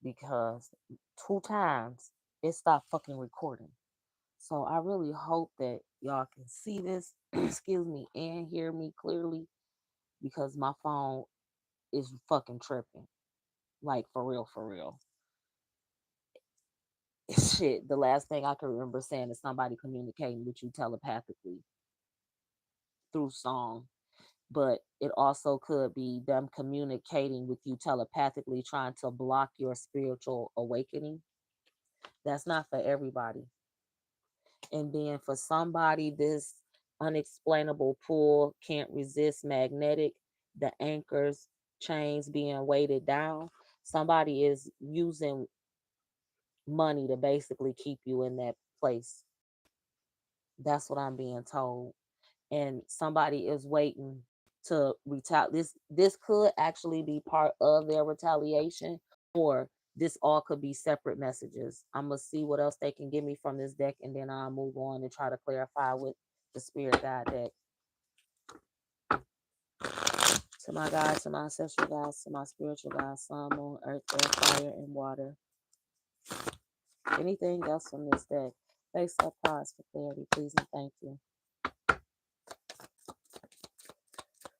because 2 times it stopped fucking recording. So I really hope that y'all can see this, excuse me, and hear me clearly because my phone is fucking tripping. Like for real, for real. Shit, the last thing I can remember saying is somebody communicating with you telepathically through song. But it also could be them communicating with you telepathically, trying to block your spiritual awakening. That's not for everybody. And then for somebody, this unexplainable pull can't resist magnetic, the anchors, chains being weighted down. Somebody is using money to basically keep you in that place. That's what I'm being told. And somebody is waiting to retaliate. This could actually be part of their retaliation, or this all could be separate messages. I'm gonna see what else they can give me from this deck, and then I'll move on and try to clarify with the spirit guide deck. To my guides, to my ancestral guides, to my spiritual guides, sun, moon, earth, air, fire, and water. Anything else from this deck? Face up cards for clarity, please and thank you.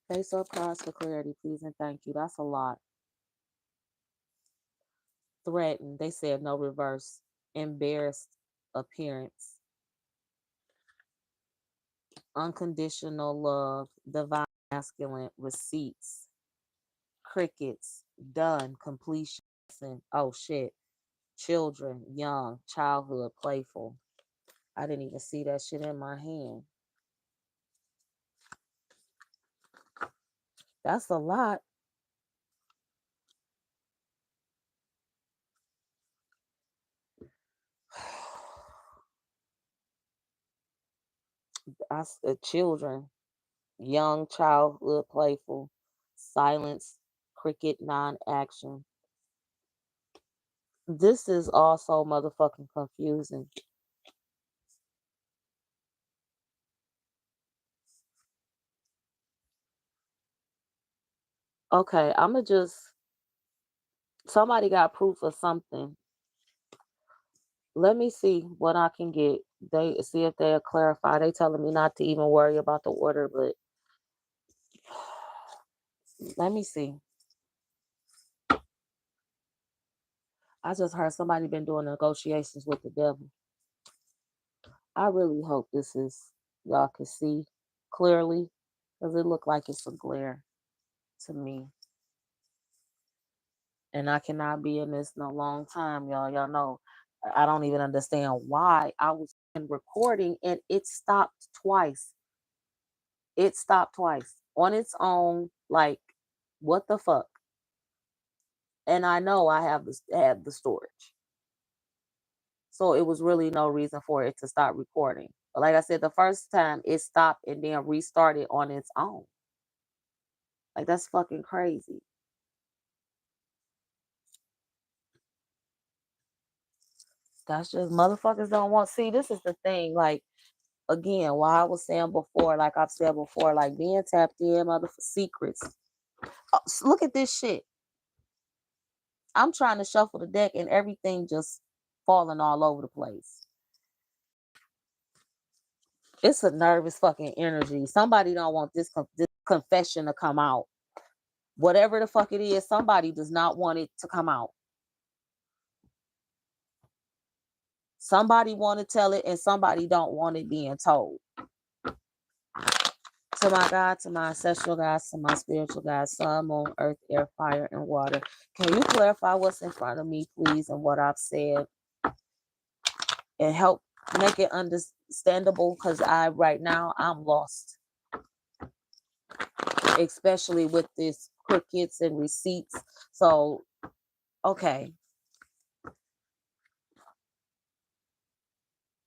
Face up cards for clarity, please and thank you. That's a lot. Threatened. They said no reverse. Embarrassed appearance. Unconditional love. Divine masculine. Receipts. Crickets. Done. Completion. Oh shit. Children. Young. Childhood. Playful. I didn't even see that shit in my hand. That's a lot. Children, young, childhood, playful, silence, cricket, non-action. This is also motherfucking confusing. Okay, I'ma just, somebody got proof of something. Let me see what I can get. They see if they'll clarify. They telling me not to even worry about the order, but let me see. I just heard somebody been doing negotiations with the devil. I really hope this is, y'all can see clearly, because it look like it's a glare to me. And I cannot be in this no long time, y'all. Y'all know I don't even understand why I was in recording and it stopped twice. It stopped twice on its own. Like, what the fuck? And I know I have the storage. So it was really no reason for it to stop recording. But like I said, the first time it stopped and then restarted on its own. Like, that's fucking crazy. That's just motherfuckers don't want. See, this is the thing. Like, again, while I was saying before, like I've said before, like being tapped in, motherfucker secrets. Look at this shit. I'm trying to shuffle the deck and everything just falling all over the place. It's a nervous fucking energy. Somebody don't want this confession to come out. Whatever the fuck it is, somebody does not want it to come out. Somebody want to tell it and somebody don't want it being told. To my God, to my ancestral guys, to my spiritual guys, sun, moon, earth, air, fire, and water. Can you clarify what's in front of me, please, and what I've said? And help make it understandable, because right now I'm lost. Especially with this crickets and receipts. So, okay.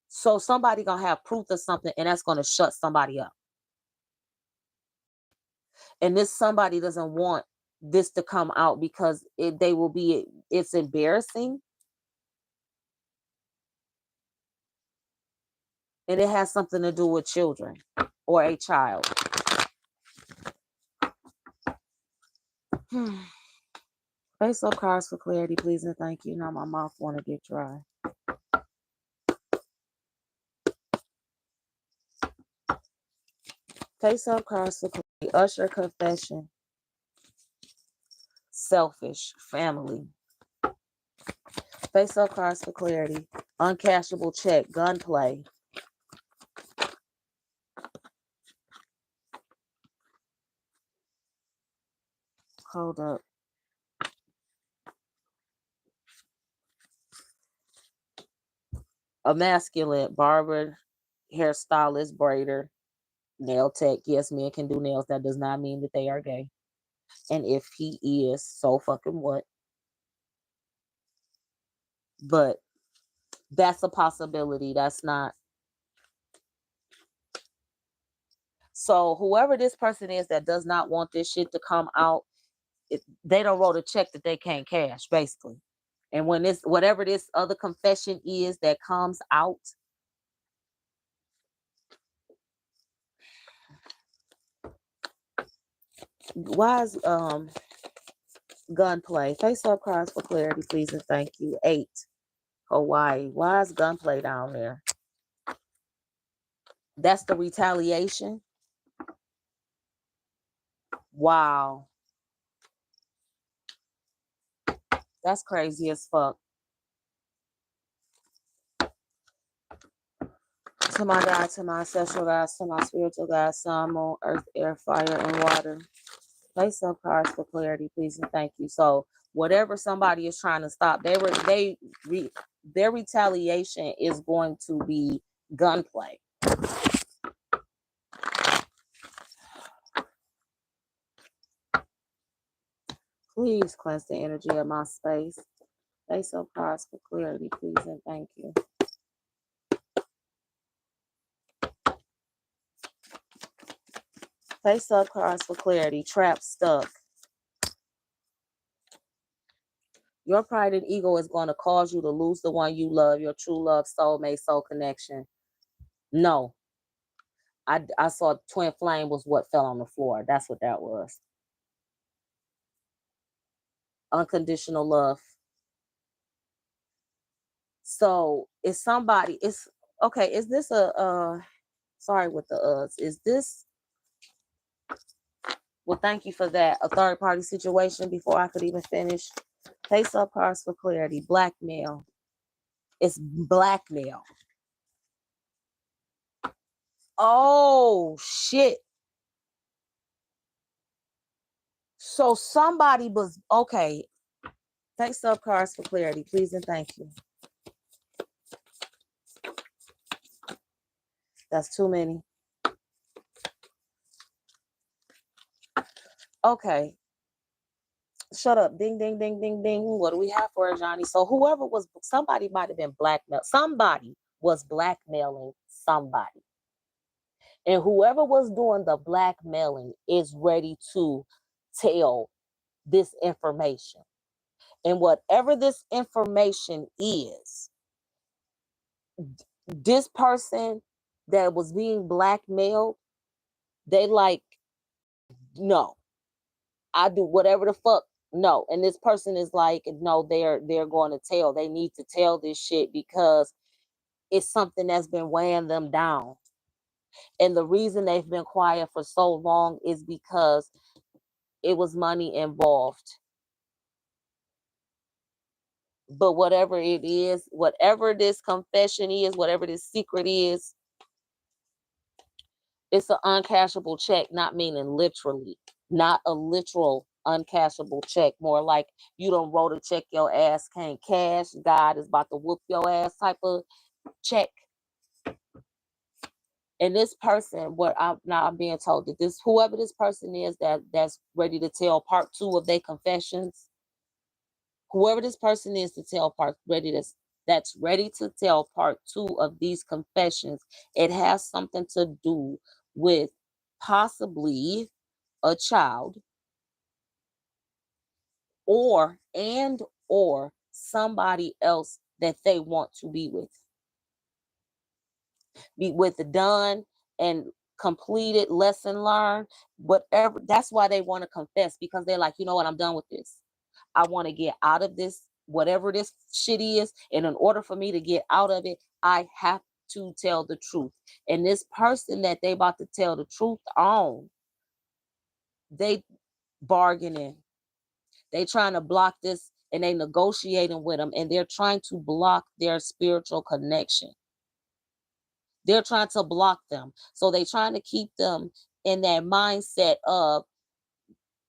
So somebody gonna have proof of something and that's gonna shut somebody up. And this somebody doesn't want this to come out because it's embarrassing. And it has something to do with children or a child. Face up cards for clarity, please and thank you. Now my mouth want to get dry. Face up cards for clarity. Usher confession. Selfish family. Face up cards for clarity. Uncashable check. Gunplay. Hold up. A masculine barber, hairstylist, braider, nail tech. Yes, men can do nails. That does not mean that they are gay. And if he is, so fucking what? But that's a possibility. That's not. So whoever this person is that does not want this shit to come out, they don't wrote a check that they can't cash, basically. And when this, whatever this other confession is that comes out, why is gunplay? Face up cards for clarity, please and thank you. 8. Hawaii. Why is gunplay down there? That's the retaliation. Wow. That's crazy as fuck. To my God, to my ancestral gods, to my spiritual gods, sun, moon, earth, air, fire, and water. Place up cards for clarity, please and thank you. So whatever somebody is trying to stop, their retaliation is going to be gunplay. Please cleanse the energy of my space. Place up cards for clarity, please and thank you. Face up cards for clarity. Trap stuck. Your pride and ego is going to cause you to lose the one you love, your true love, soulmate, soul connection. No. I saw twin flame was what fell on the floor. That's what that was. Unconditional love. So is somebody, it's okay, is this sorry with the is this, well, thank you for that, a third party situation before I could even finish? Face up cards for clarity. Blackmail. It's blackmail. Oh shit. So somebody was okay. Face up cards for clarity, please and thank you. That's too many. Okay. Shut up. Ding, ding, ding, ding, ding. What do we have for it, Johnny? So whoever was, somebody might have been blackmailed. Somebody was blackmailing somebody. And whoever was doing the blackmailing is ready to tell this information. And whatever this information is, this person that was being blackmailed, they like, no, I do whatever the fuck. No. And this person is like, no, they're going to tell. They need to tell this shit because it's something that's been weighing them down. And the reason they've been quiet for so long is because it was money involved. But whatever it is, whatever this confession is, whatever this secret is, it's an uncashable check, not meaning literally, not a literal uncashable check, more like you don't wrote a check your ass can't cash, God is about to whoop your ass type of check. And this person, I'm being told that this, whoever this person is that's ready to tell part 2 of their confessions, whoever this person is to tell that's ready to tell part 2 of these confessions, it has something to do with possibly a child or somebody else that they want to be with done and completed, lesson learned, whatever. That's why they want to confess, because they're like, you know what, I'm done with this. I want to get out of this, whatever this shit is. And in order for me to get out of it, I have to tell the truth. And this person that they about to tell the truth on, they bargaining. They trying to block this, and they negotiating with them, and they're trying to block their spiritual connection. They're trying to block them. So they trying to keep them in that mindset of,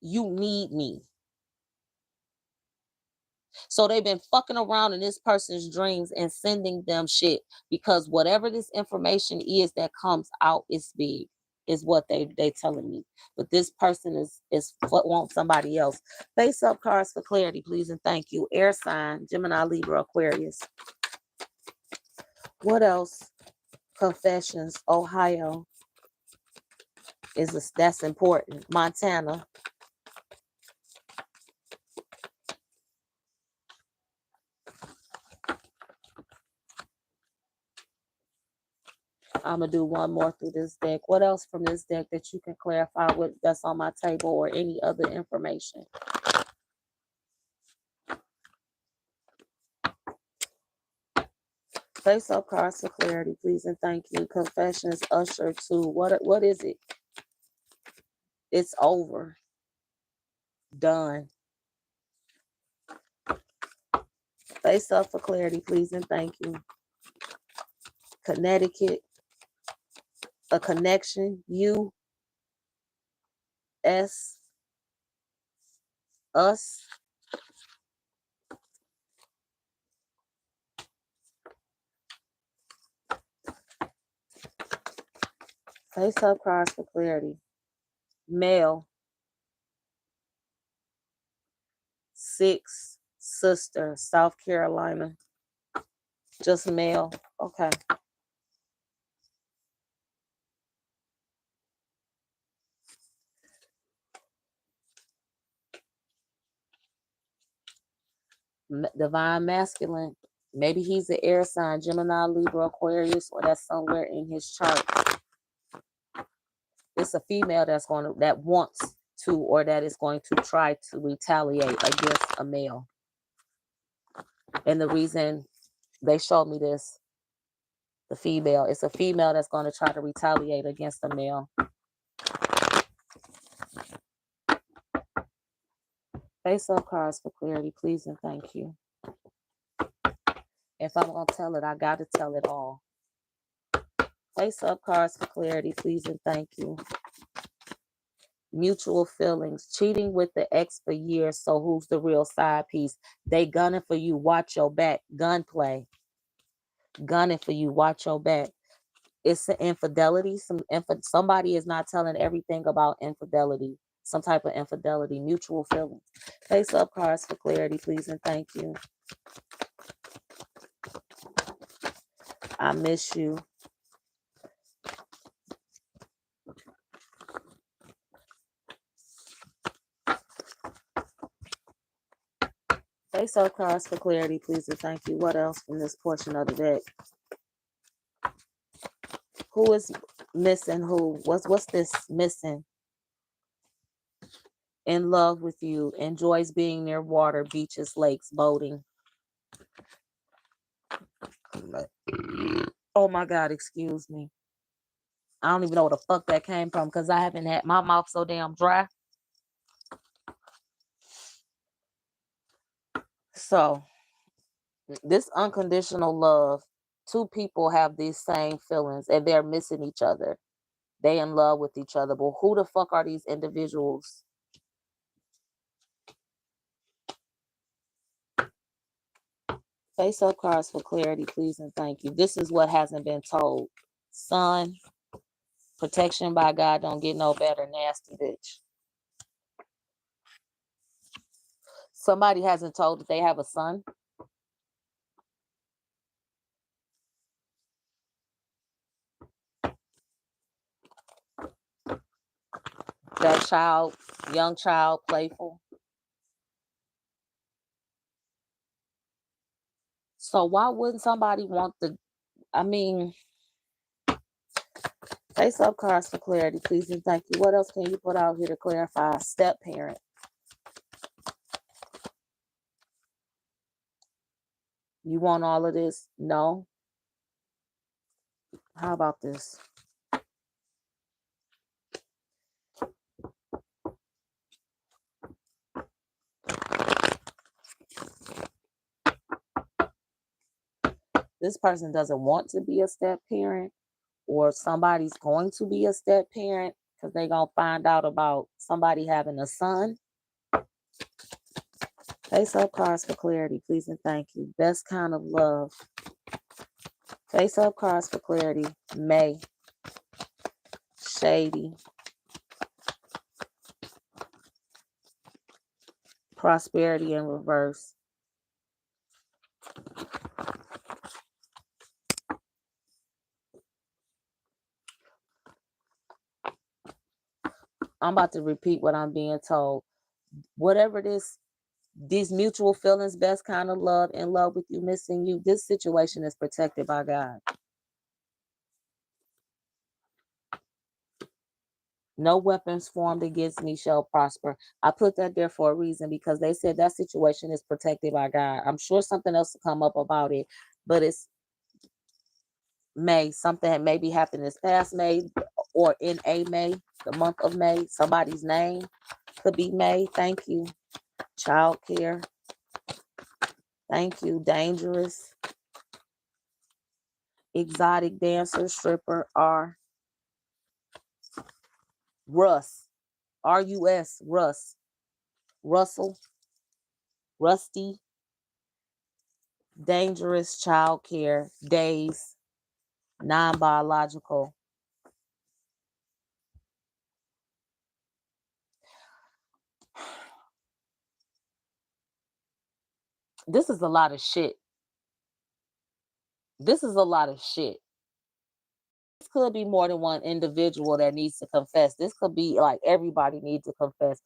you need me. So they've been fucking around in this person's dreams and sending them shit, because whatever this information is that comes out is big, is what they telling me. But this person is what wants somebody else. Face up cards for clarity, please and thank you. Air sign, Gemini, Libra, Aquarius. What else? Confessions, Ohio. That's important. Montana. I'm going to do one more through this deck. What else from this deck that you can clarify with that's on my table, or any other information? Face up cards for clarity, please and thank you. Confessions, Usher 2. What is it? It's over. Done. Face up for clarity, please and thank you. Connecticut. A connection. You. S. Us. Face up cards for clarity. Male. 6. Sister. South Carolina. Just male. Okay. Divine masculine. Maybe he's an air sign, Gemini, Libra, Aquarius, or that's somewhere in his chart. It's a female that wants to, or that is going to try to retaliate against a male. And the reason they showed me this, the female, it's a female that's going to try to retaliate against a male. Face up cards for clarity, please and thank you. If I'm going to tell it, I got to tell it all. Face up cards for clarity, please and thank you. Mutual feelings. Cheating with the ex for years, so who's the real side piece? They gunning for you, watch your back. Gunplay. Gunning for you, watch your back. It's an infidelity. Somebody is not telling everything about infidelity. Some type of infidelity. Mutual feelings. Face up cards for clarity, please and thank you. I miss you. Face up cards for clarity, please and thank you. What else from this portion of the deck? Who is missing who? What's this missing? In love with you. Enjoys being near water, beaches, lakes, boating. Oh my God, excuse me. I don't even know where the fuck that came from, because I haven't had my mouth so damn dry. So, this unconditional love, two people have these same feelings and they're missing each other. They in love with each other. But who the fuck are these individuals? Face up cards for clarity, please and thank you. This is what hasn't been told. Son, protection by God don't get no better. Nasty bitch. Somebody hasn't told that they have a son. That child, young child, playful. So why wouldn't somebody want face up cards for clarity, please and thank you. What else can you put out here to clarify? Step parent. You want all of this? No. How about this? This person doesn't want to be a step parent, or somebody's going to be a step parent because they're going to find out about somebody having a son. Face up cards for clarity, please and thank you. Best kind of love. Face up cards for clarity. May. Shady. Prosperity in reverse. I'm about to repeat what I'm being told. Whatever these mutual feelings, best kind of love, in love with you, missing you, this situation is protected by God. No weapons formed against me shall prosper. I put that there for a reason, because they said that situation is protected by God. I'm sure something else will come up about it, but it's May. Something that maybe happened this past May or in a May, the month of May. Somebody's name could be May. Thank you. Child care. Thank you. Dangerous. Exotic dancer, stripper, R. Russ. R-U-S. Russ. Russell. Rusty. Dangerous, child care, days, non-biological. This is a lot of shit. This is a lot of shit. This could be more than one individual that needs to confess. This could be like everybody needs to confess.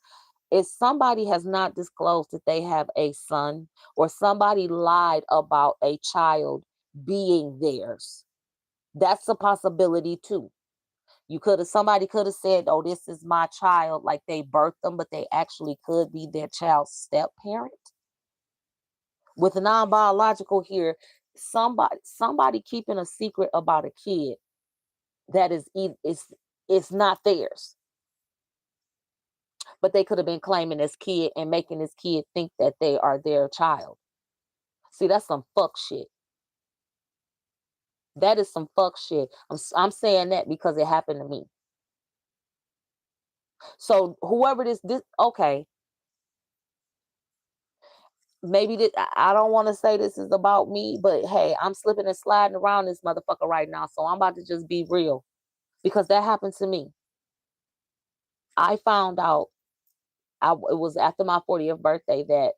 If somebody has not disclosed that they have a son, or somebody lied about a child being theirs, that's a possibility too. Somebody could have said, oh, this is my child, like they birthed them, but they actually could be their child's step parent. With non-biological here, somebody keeping a secret about a kid that is not theirs, but they could have been claiming this kid and making this kid think that they are their child. See, that's some fuck shit. That is some fuck shit. I'm saying that because it happened to me. So whoever this okay, maybe this, I don't want to say this is about me, but hey, I'm slipping and sliding around this motherfucker right now, so I'm about to just be real, because that happened to me. I found out, it was after my 40th birthday, that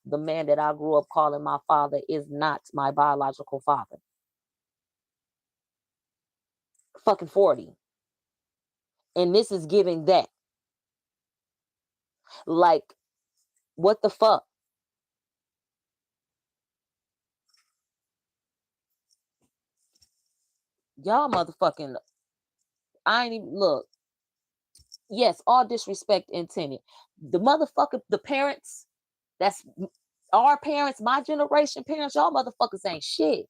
the man that I grew up calling my father is not my biological father. Fucking 40. And this is giving that. Like, what the fuck? Y'all motherfucking, I ain't even, look. Yes, all disrespect intended. The motherfucker, the parents, that's our parents, my generation parents, y'all motherfuckers ain't shit.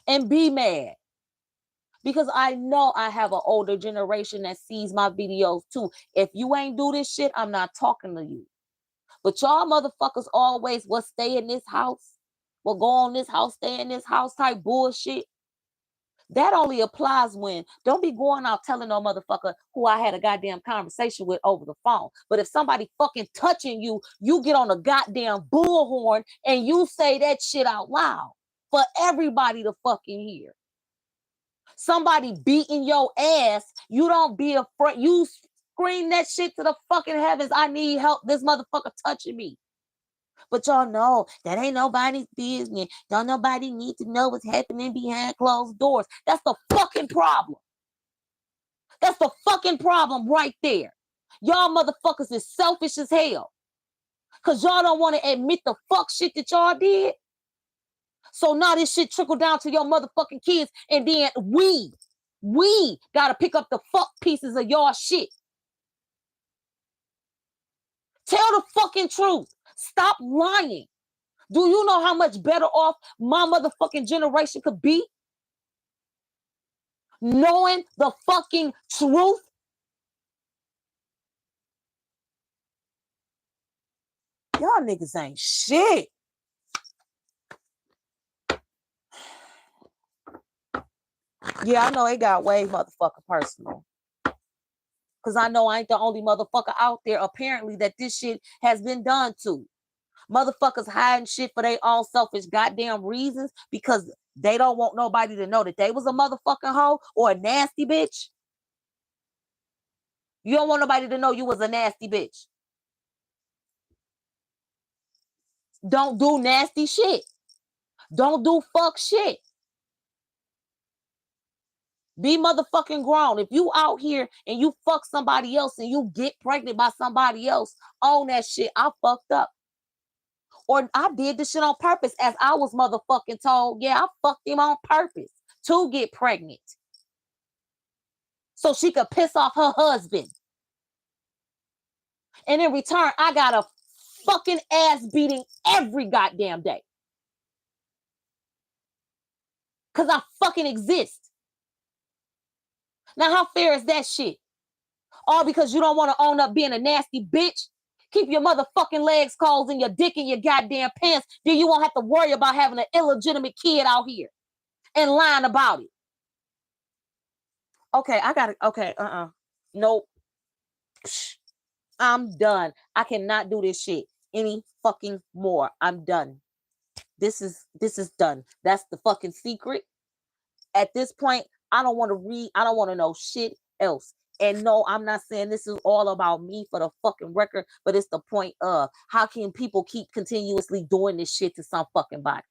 And be mad. Because I know I have an older generation that sees my videos too. If you ain't do this shit, I'm not talking to you. But y'all motherfuckers always, what, stay in this house? What, go on this house, stay in this house type bullshit? That only applies when, don't be going out telling no motherfucker who I had a goddamn conversation with over the phone. But if somebody fucking touching you, you get on a goddamn bullhorn and you say that shit out loud for everybody to fucking hear. Somebody beating your ass, you don't be afraid. You scream that shit to the fucking heavens. I need help. This motherfucker touching me. But y'all know that ain't nobody's business. Don't nobody need to know what's happening behind closed doors. That's the fucking problem. That's the fucking problem right there. Y'all motherfuckers is selfish as hell. Because y'all don't want to admit the fuck shit that y'all did. So now this shit trickle down to your motherfucking kids, and then we gotta pick up the fuck pieces of y'all shit. Tell the fucking truth. Stop lying. Do you know how much better off my motherfucking generation could be? Knowing the fucking truth. Y'all niggas ain't shit. Yeah, I know it got way motherfucking personal. Because I know I ain't the only motherfucker out there, apparently, that this shit has been done to. Motherfuckers hiding shit for their own selfish goddamn reasons because they don't want nobody to know that they was a motherfucking hoe or a nasty bitch. You don't want nobody to know you was a nasty bitch. Don't do nasty shit. Don't do fuck shit. Be motherfucking grown. If you out here and you fuck somebody else and you get pregnant by somebody else, own that shit. I fucked up. Or I did this shit on purpose as I was motherfucking told. Yeah, I fucked him on purpose to get pregnant. So she could piss off her husband. And in return, I got a fucking ass beating every goddamn day. Because I fucking exist. Now, how fair is that shit? All because you don't want to own up being a nasty bitch? Keep your motherfucking legs closed and your dick in your goddamn pants. Then you won't have to worry about having an illegitimate kid out here and lying about it. Okay, I got it. Okay, nope. I'm done. I cannot do this shit any fucking more. I'm done. This is done. That's the fucking secret. At this point, I don't want to read. I don't want to know shit else. And no, I'm not saying this is all about me for the fucking record, but it's the point of how can people keep continuously doing this shit to some fucking body?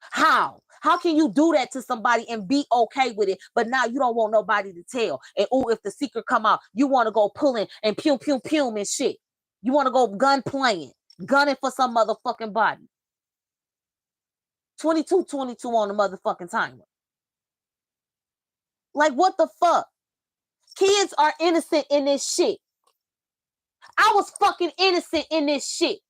How? How can you do that to somebody and be okay with it, but now you don't want nobody to tell? And oh, if the secret come out, you want to go pulling and pew pew pew and shit. You want to go gun playing, gunning for some motherfucking body. 22 on the motherfucking timer. Like, what the fuck? Kids are innocent in this shit. I was fucking innocent in this shit.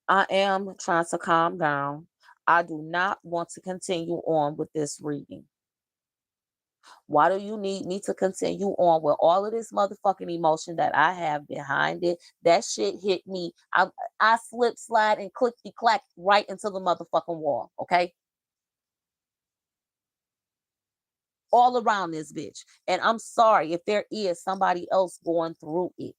I am trying to calm down. I do not want to continue on with this reading. Why do you need me to continue on with all of this motherfucking emotion that I have behind it? That shit hit me. I slip, slide, and clicky clack right into the motherfucking wall, okay? All around this bitch. And I'm sorry if there is somebody else going through it.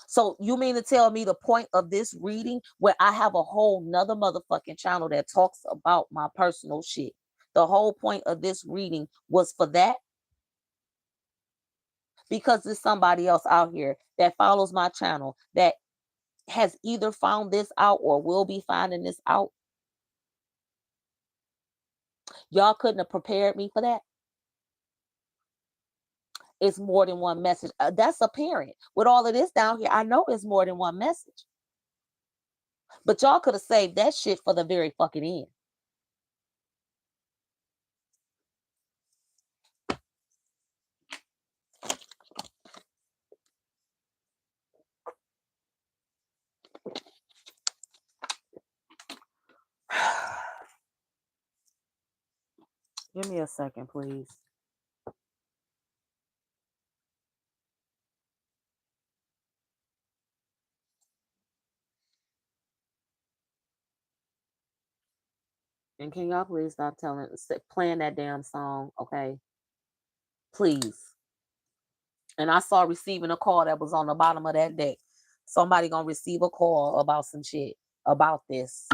So you mean to tell me the point of this reading where I have a whole nother motherfucking channel that talks about my personal shit? The whole point of this reading was for that? Because there's somebody else out here that follows my channel that has either found this out or will be finding this out. Y'all couldn't have prepared me for that. It's more than one message. That's apparent. With all of this down here, I know it's more than one message. But y'all could have saved that shit for the very fucking end. Give me a second, please. And can y'all please stop playing that damn song, okay? Please. And I saw receiving a call that was on the bottom of that deck. Somebody gonna receive a call about some shit about this.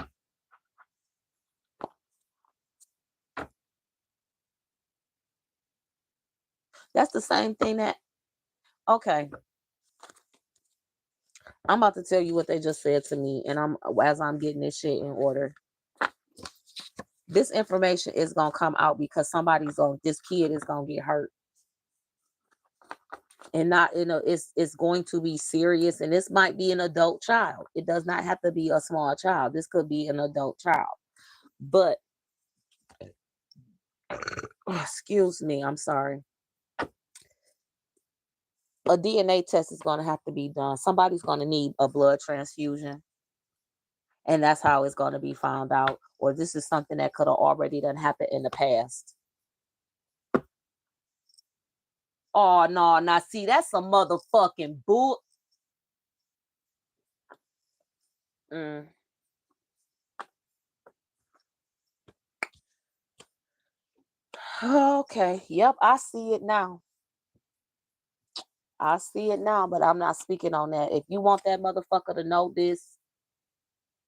That's the same thing that, okay. I'm about to tell you what they just said to me, and as I'm getting this shit in order. This information is gonna come out because this kid is gonna get hurt. And not, it's going to be serious, and this might be an adult child. It does not have to be a small child. This could be an adult child. But excuse me, I'm sorry. A DNA test is going to have to be done. Somebody's going to need a blood transfusion, and that's how it's going to be found out. Or this is something that could have already done happened in the past. Oh, no, now see, that's a motherfucking bull. Okay, yep, I see it now. I see it now, but I'm not speaking on that. If you want that motherfucker to know this,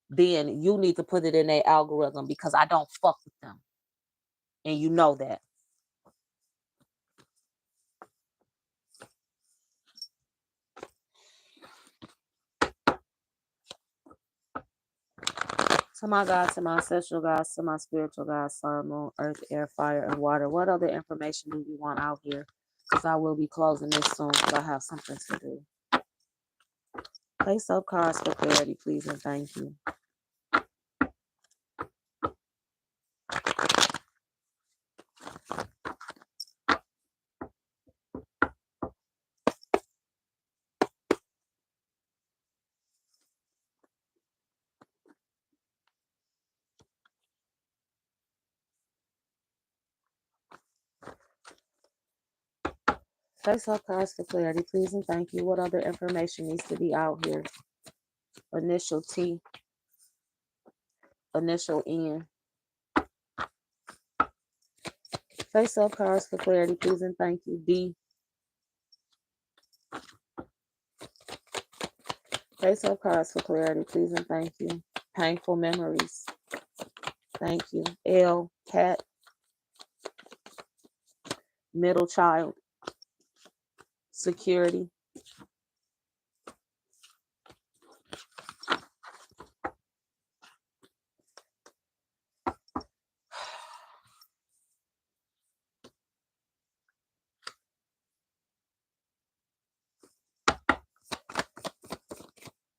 then you need to put it in their algorithm because I don't fuck with them. And you know that. To my God, to my ancestral gods, to my spiritual gods, sun, moon, earth, air, fire, and water. What other information do you want out here? Because I will be closing this soon because I have something to do. Place up cards for clarity, please, and thank you. Face up cards for clarity, please, and thank you. What other information needs to be out here? Initial T, initial N. Face up cards for clarity, please, and thank you. D. Face up cards for clarity, please, and thank you. Painful memories. Thank you. L. Cat. Middle child. Security.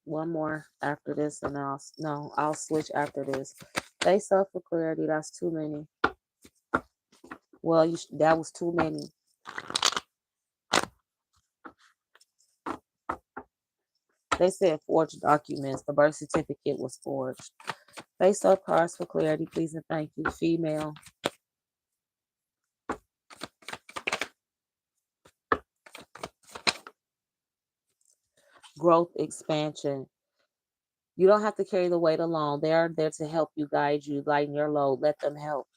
One more after this, and I'll switch after this. Face up for clarity. That's too many. Well, that was too many. They said forged documents. The birth certificate was forged. Face up cards for clarity, please, and thank you. Female. Growth, expansion. You don't have to carry the weight alone. They are there to help you, guide you, lighten your load. Let them help.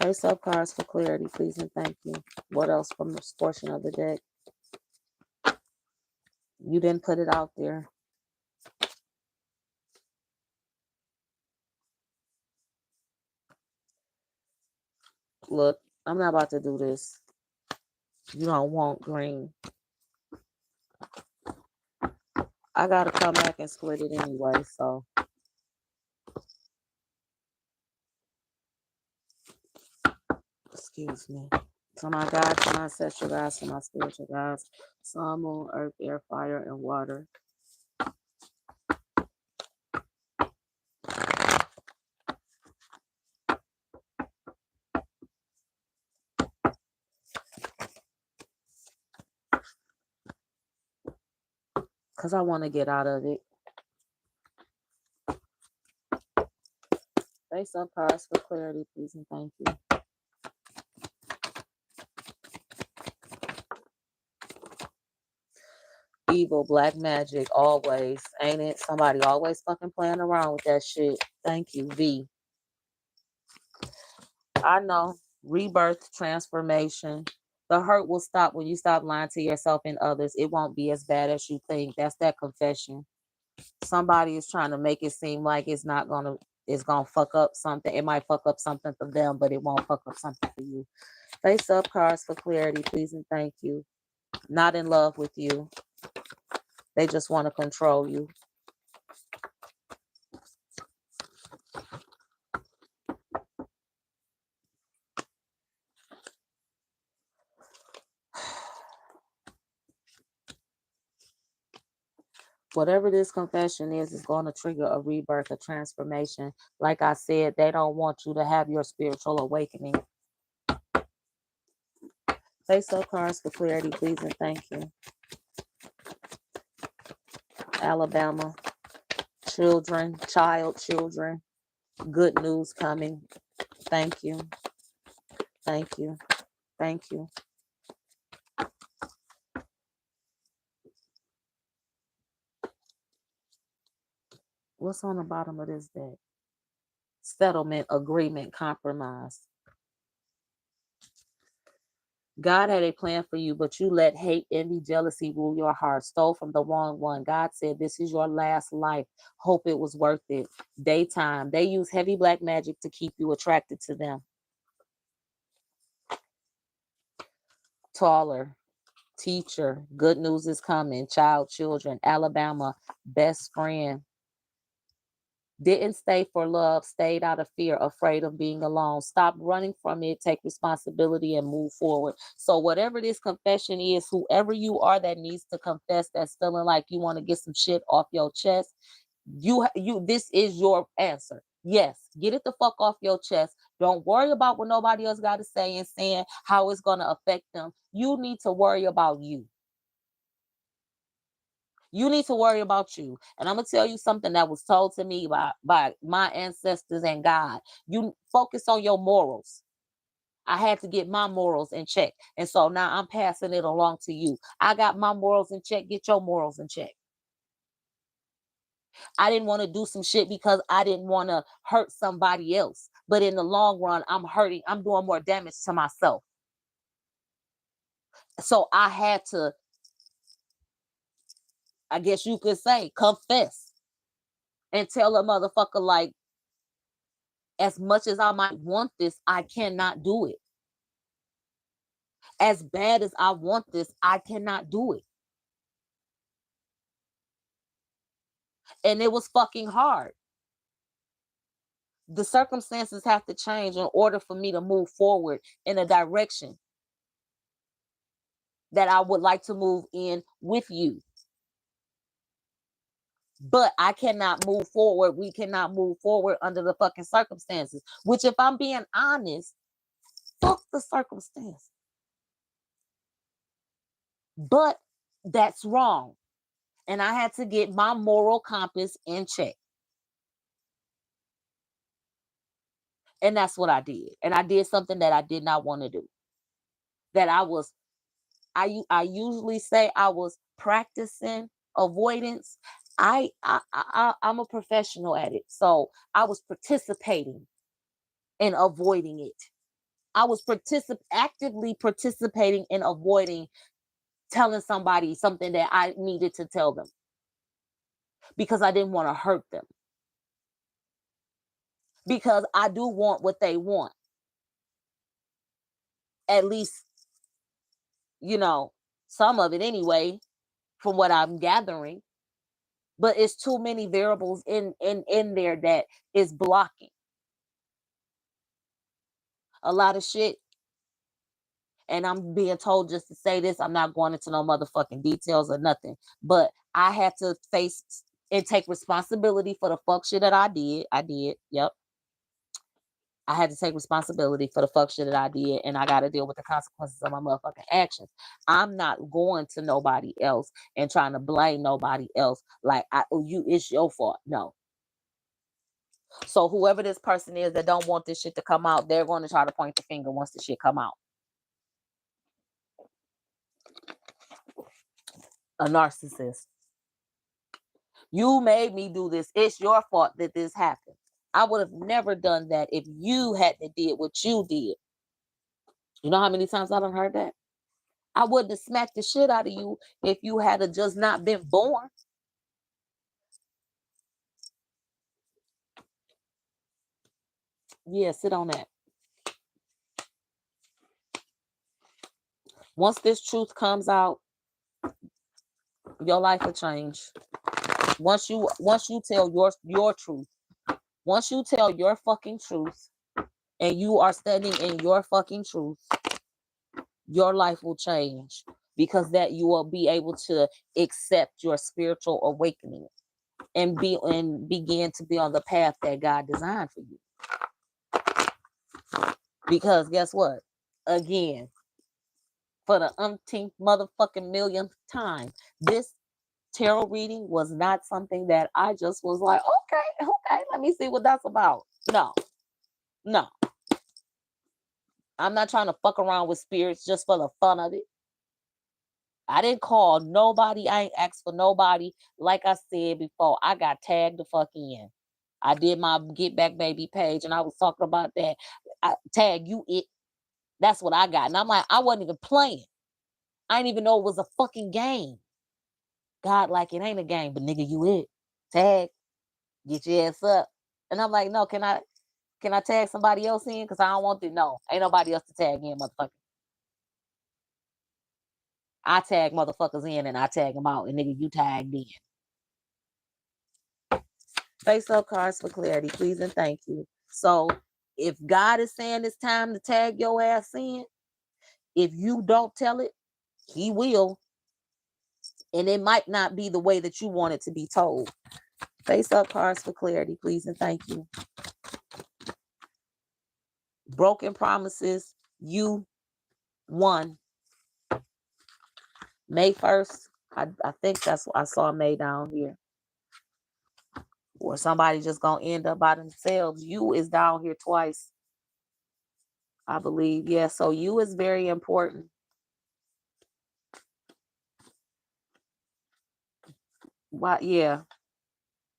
Face up cards for clarity, please, and thank you. What else from this portion of the deck? You didn't put it out there. Look, I'm not about to do this. You don't want green. I got to come back and split it anyway, so. Excuse me. To my God, to my ancestral gods, to my spiritual gods, sun, moon, earth, air, fire, and water. Because I want to get out of it. Face up cards for clarity, please, and thank you. Evil, black magic, always. Ain't it? Somebody always fucking playing around with that shit. Thank you, V. I know. Rebirth, transformation. The hurt will stop when you stop lying to yourself and others. It won't be as bad as you think. That's that confession. Somebody is trying to make it seem like it's gonna fuck up something. It might fuck up something for them, but it won't fuck up something for you. Face up cards for clarity, please, and thank you. Not in love with you. They just want to control you. Whatever this confession is going to trigger a rebirth, a transformation. Like I said, they don't want you to have your spiritual awakening. Face-up cards for clarity, please and thank you. Alabama, children, children, good news coming. Thank you. Thank you. Thank you. What's on the bottom of this deck? Settlement, agreement, compromise. God had a plan for you, but you let hate, envy, jealousy rule your heart. Stole from the wrong one. God said, this is your last life. Hope it was worth it. Daytime. They use heavy black magic to keep you attracted to them. Taller. Teacher. Good news is coming. Child, children. Alabama. Best friend. Didn't stay for love, stayed out of fear, afraid of being alone. Stop running from it, take responsibility and move forward. So whatever this confession is, whoever you are that needs to confess, that's feeling like you want to get some shit off your chest, this is your answer. Yes, get it the fuck off your chest. Don't worry about what nobody else got to say and saying how it's going to affect them. You need to worry about you. You need to worry about you. And I'm going to tell you something that was told to me by my ancestors and God. You focus on your morals. I had to get my morals in check. And so now I'm passing it along to you. I got my morals in check. Get your morals in check. I didn't want to do some shit because I didn't want to hurt somebody else. But in the long run, I'm doing more damage to myself. So I had to, I guess you could say, confess and tell a motherfucker like, as much as I might want this, I cannot do it. As bad as I want this, I cannot do it. And it was fucking hard. The circumstances have to change in order for me to move forward in a direction that I would like to move in with you. But I cannot move forward. We cannot move forward under the fucking circumstances. Which, if I'm being honest, fuck the circumstances. But that's wrong. And I had to get my moral compass in check. And that's what I did. And I did something that I did not want to do. That I usually say I was practicing avoidance. I'm a professional at it. So I was participating in avoiding it. I was actively participating in avoiding telling somebody something that I needed to tell them. Because I didn't want to hurt them. Because I do want what they want. At least, some of it anyway, from what I'm gathering. But it's too many variables in there that is blocking a lot of shit. And I'm being told just to say this. I'm not going into no motherfucking details or nothing. But I had to face and take responsibility for the fuck shit that I did. I did. Yep. I had to take responsibility for the fuck shit that I did, and I got to deal with the consequences of my motherfucking actions. I'm not going to nobody else and trying to blame nobody else like, it's your fault. No. So whoever this person is that don't want this shit to come out, they're going to try to point the finger once the shit come out. A narcissist. You made me do this. It's your fault that this happened. I would have never done that if you hadn't did what you did. You know how many times I done heard that? I wouldn't have smacked the shit out of you if you had just not been born. Yeah, sit on that. Once this truth comes out, your life will change. Once you tell your truth, once you tell your fucking truth, and you are standing in your fucking truth, your life will change. because that you will be able to accept your spiritual awakening and begin to be on the path that God designed for you. Because guess what? Again, for the umpteenth motherfucking millionth time, this tarot reading was not something that I just was like, okay, let me see what that's about. No. I'm not trying to fuck around with spirits just for the fun of it. I didn't call nobody. I ain't asked for nobody. Like I said before, I got tagged the fuck in. I did my Get Back Baby page and I was talking about that. Tag you it. That's what I got. And I'm like, I wasn't even playing. I didn't even know it was a fucking game. God, like, it ain't a game, but nigga, you it. Tag. Get your ass up. And I'm like, no, can I tag somebody else in? Because I don't want to. No, ain't nobody else to tag in, motherfucker. I tag motherfuckers in and I tag them out. And nigga, you tagged in. Face up cards for clarity, please and thank you. So if God is saying it's time to tag your ass in, if you don't tell it, he will. And it might not be the way that you want it to be told. Face up cards for clarity, please and thank you. Broken promises, you won. May 1st, I think that's what I saw May down here. Or somebody just gonna end up by themselves. You is down here twice, I believe. Yeah, so you is very important. Why? Yeah,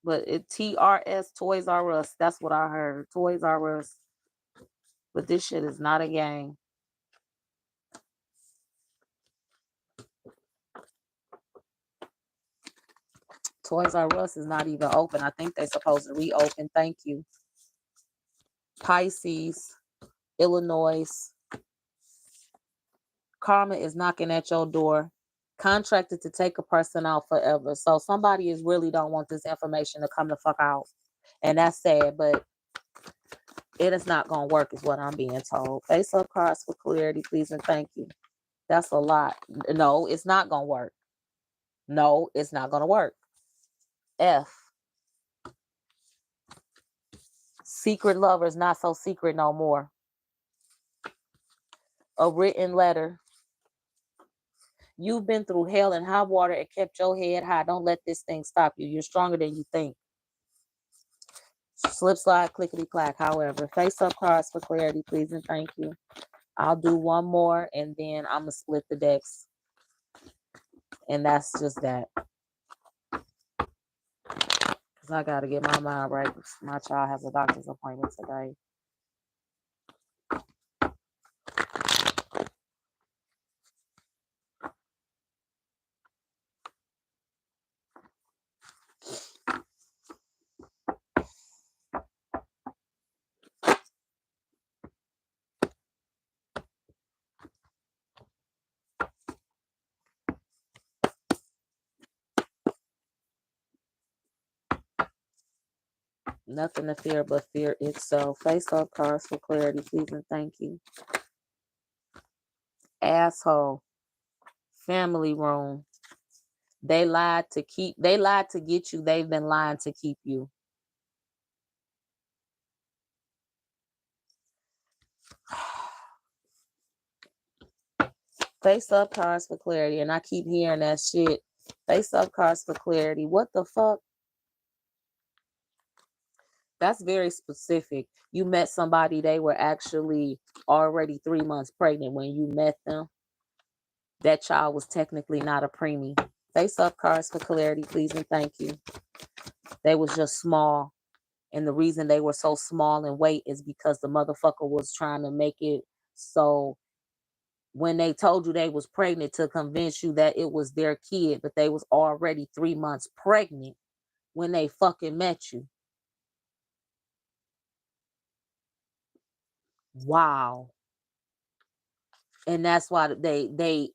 but it TRS, Toys R Us. That's what I heard. Toys R Us. But this shit is not a game. Toys R Us is not even open. I think they're supposed to reopen. Thank you. Pisces, Illinois. Karma is knocking at your door. Contracted to take a person out forever. So somebody is really don't want this information to come the fuck out. And that's sad, but it is not going to work is what I'm being told. Face up cards for clarity, please and thank you. That's a lot. No, it's not going to work. No, it's not going to work. F. Secret lovers, not so secret no more. A written letter. You've been through hell and high water and kept your head high. Don't let this thing stop you. You're stronger than you think. Slip slide, clickety clack. However, face up cards for clarity, please and thank you. I'll do one more and then I'm gonna split the decks. And that's just that. Because I gotta get my mind right. My child has a doctor's appointment today. Nothing to fear but fear itself. Face up cards for clarity, please and thank you. Asshole. Family room. They lied to get you. They've been lying to keep you. Face up cards for clarity. And I keep hearing that shit. Face up cards for clarity. What the fuck? That's very specific. You met somebody, they were actually already 3 months pregnant when you met them. That child was technically not a preemie. Face up cards for clarity, please and thank you. They was just small. And the reason they were so small in weight is because the motherfucker was trying to make it so when they told you they was pregnant to convince you that it was their kid, but they was already 3 months pregnant when they fucking met you. Wow. And that's why the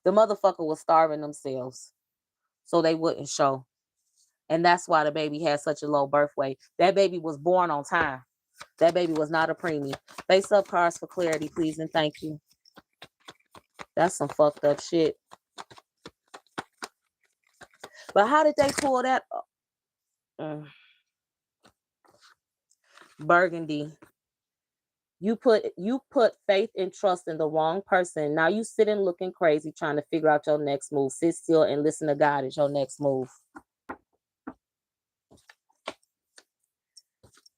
motherfucker was starving themselves so they wouldn't show. And that's why the baby had such a low birth weight. That baby was born on time. That baby was not a preemie. Face up cards for clarity, please, and thank you. That's some fucked up shit. But how did they pull that? Burgundy. You put faith and trust in the wrong person. Now you sitting looking crazy trying to figure out your next move. Sit still and listen to God is your next move.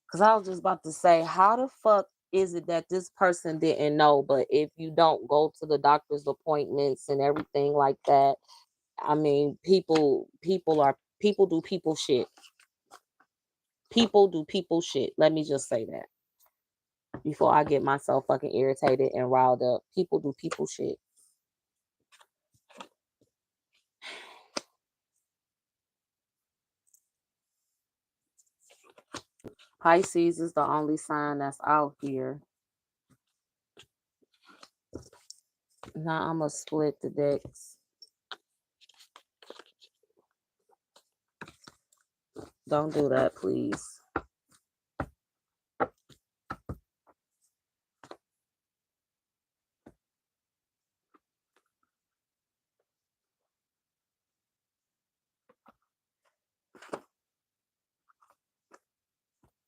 Because I was just about to say, how the fuck is it that this person didn't know? But if you don't go to the doctor's appointments and everything like that, I mean, people do people shit. People do people shit. Let me just say that before I get myself fucking irritated and riled up. People do people shit. Pisces is the only sign that's out here. Now I'm going to split the decks. Don't do that, please.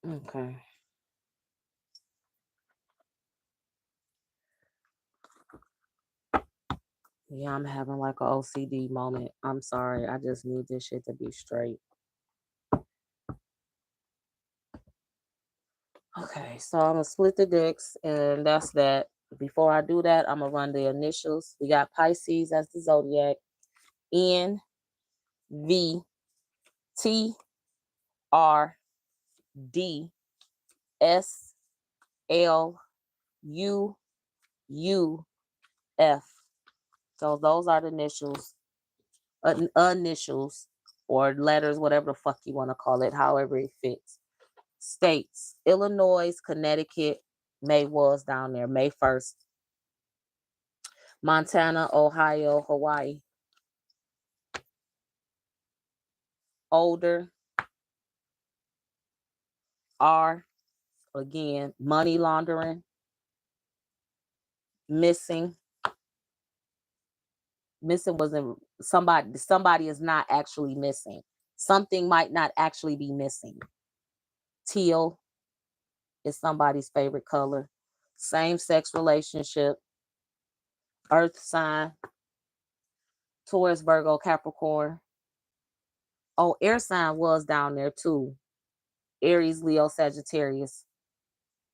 Okay. Yeah, I'm having like an OCD moment. I'm sorry. I just need this shit to be straight. Okay, so I'm going to split the decks, and that's that. Before I do that, I'm going to run the initials. We got Pisces as the zodiac. N, V, T, R, D, S, L, U, U, F. So those are the initials. Initials or letters, whatever the fuck you want to call it, however it fits. States: Illinois, Connecticut. May was down there, May 1st. Montana, Ohio, Hawaii. Older. R, again, money laundering. Missing. Missing wasn't somebody is not actually missing. Something might not actually be missing. Teal is somebody's favorite color. Same-sex relationship. Earth sign. Taurus, Virgo, Capricorn. Oh, air sign was down there too. Aries, Leo, Sagittarius.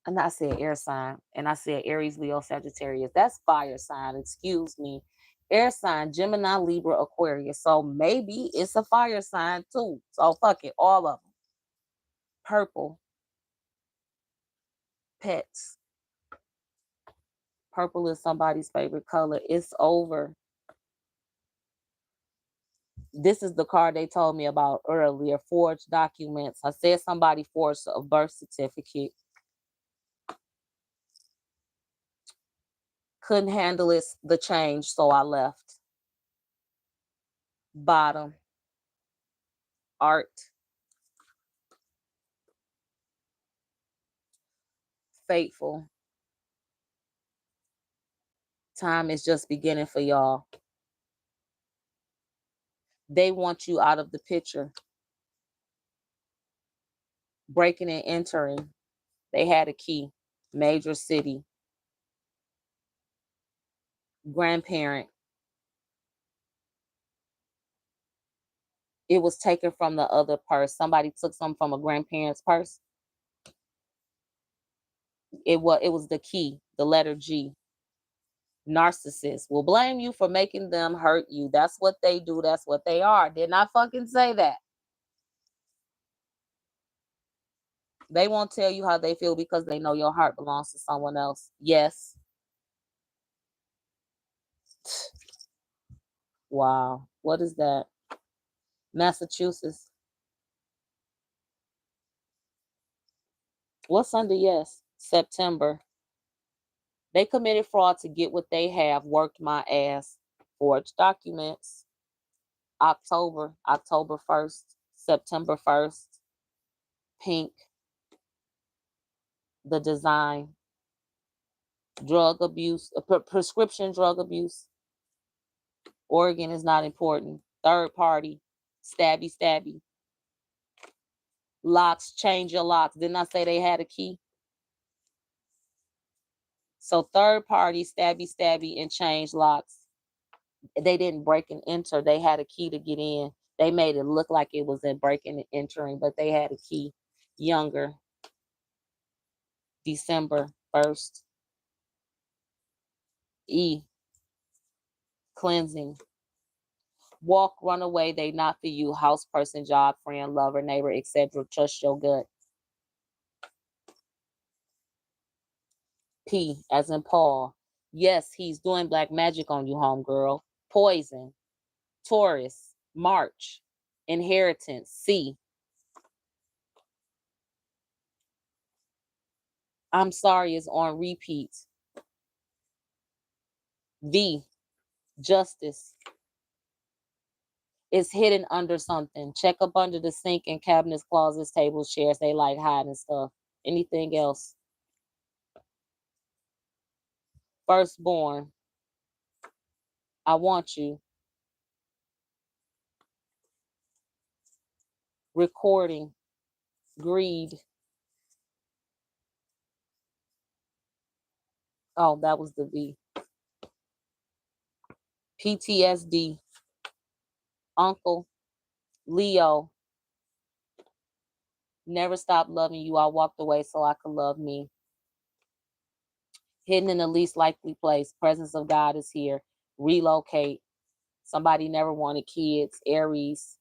And I said air sign. And I said Aries, Leo, Sagittarius. That's fire sign. Excuse me. Air sign, Gemini, Libra, Aquarius. So maybe it's a fire sign too. So fuck it. All of them. Purple. Pets. Purple is somebody's favorite color. It's over. This is the card they told me about earlier. Forged documents. I said somebody forged a birth certificate. Couldn't handle it, the change, so I left. Bottom. Art. Faithful. Time is just beginning for y'all. They want you out of the picture. Breaking and entering. They had a key. Major city. Grandparent. It was taken from the other purse. Somebody took something from a grandparent's purse. It was the key, the letter G. Narcissists will blame you for making them hurt you. That's what they do. That's what they are. Didn't I fucking say that? They won't tell you how they feel because they know your heart belongs to someone else. Yes. Wow. What is that? Massachusetts. What's under yes? September. They committed fraud to get what they have. Worked my ass. Forged documents. October 1st. September 1st. Pink. The design. Drug abuse. Prescription drug abuse. Oregon is not important. Third party, stabby, stabby. Locks, change your locks. Didn't I say they had a key? So third party, stabby, stabby, and change locks. They didn't break and enter. They had a key to get in. They made it look like it was in breaking and entering, but they had a key. Younger, December 1st. E, cleansing. Walk, run away, they not for you. House person, job, friend, lover, neighbor, etc. Trust your gut. P, as in Paul. Yes, he's doing black magic on you, homegirl. Poison. Taurus. March. Inheritance. C. I'm sorry is on repeat. V. Justice. It's hidden under something. Check up under the sink and cabinets, closets, tables, chairs. They like hiding stuff. Anything else? Firstborn. I want you. Recording. Greed. Oh, that was the V. PTSD. Uncle. Leo. Never stopped loving you. I walked away so I could love me. Hidden in the least likely place. Presence of God is here. Relocate. Somebody never wanted kids. Aries.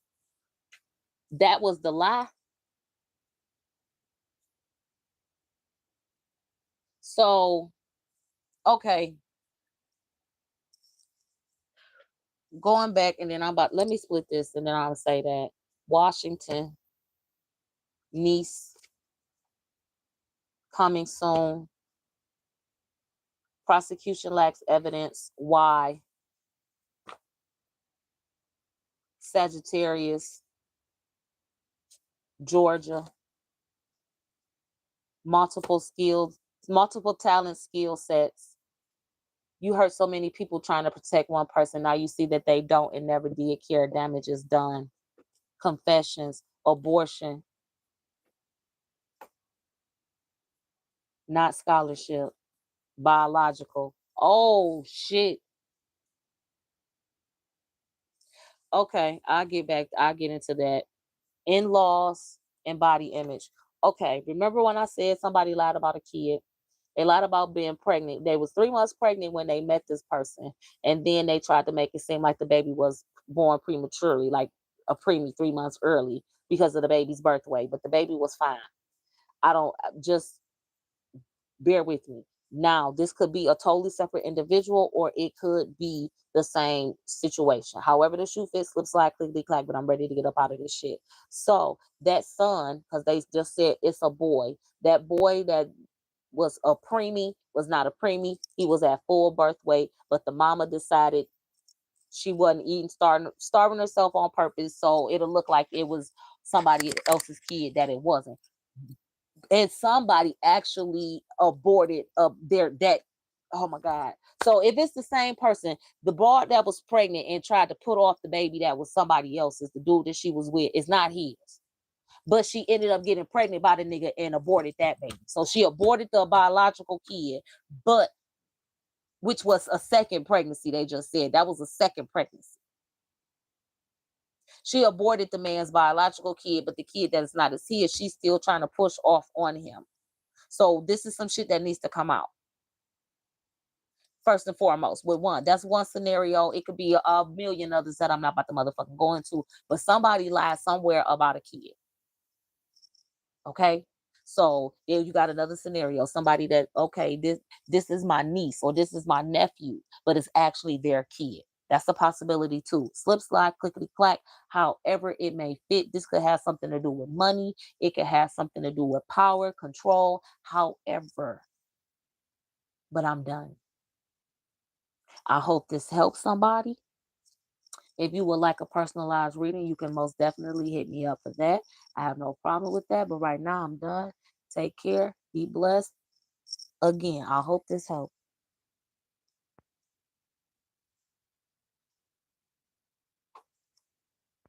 That was the lie. So, okay. Going back, and then let me split this, and then I'll say that. Washington. Niece. Coming soon. Prosecution lacks evidence. Why? Sagittarius. Georgia. Multiple skills, multiple talent skill sets. You hurt so many people trying to protect one person. Now you see that they don't and never did care. Damage is done. Confessions. Abortion. Not scholarship. Biological. Oh, shit. Okay, I'll get into that. In-laws and body image. Okay, remember when I said somebody lied about a kid? They lied about being pregnant. They was 3 months pregnant when they met this person. And then they tried to make it seem like the baby was born prematurely, like a preemie 3 months early because of the baby's birth weight. But the baby was fine. I don't just bear with me. Now, this could be a totally separate individual or it could be the same situation. However, the shoe fits, slip, slide, clickety clack, but I'm ready to get up out of this shit. So that son, because they just said it's a boy, that boy that was a preemie was not a preemie. He was at full birth weight, but the mama decided she wasn't eating, starving herself on purpose, so it'll look like it was somebody else's kid that it wasn't. And somebody actually aborted that. Oh my God. So if it's the same person, the broad that was pregnant and tried to put off the baby that was somebody else's, the dude that she was with, is not his. But she ended up getting pregnant by the nigga and aborted that baby. So she aborted the biological kid, but which was a second pregnancy. They just said that was a second pregnancy. She aborted the man's biological kid, but the kid that is not his, she's still trying to push off on him. So this is some shit that needs to come out. First and foremost, with one. That's one scenario. It could be a million others that I'm not about to motherfucking go into. But somebody lied somewhere about a kid. Okay? So if you got another scenario, somebody that, okay, this is my niece or this is my nephew, but it's actually their kid. That's a possibility too. Slip, slide, clickety clack, however it may fit. This could have something to do with money. It could have something to do with power, control, however. But I'm done. I hope this helps somebody. If you would like a personalized reading, you can most definitely hit me up for that. I have no problem with that. But right now, I'm done. Take care. Be blessed. Again, I hope this helps.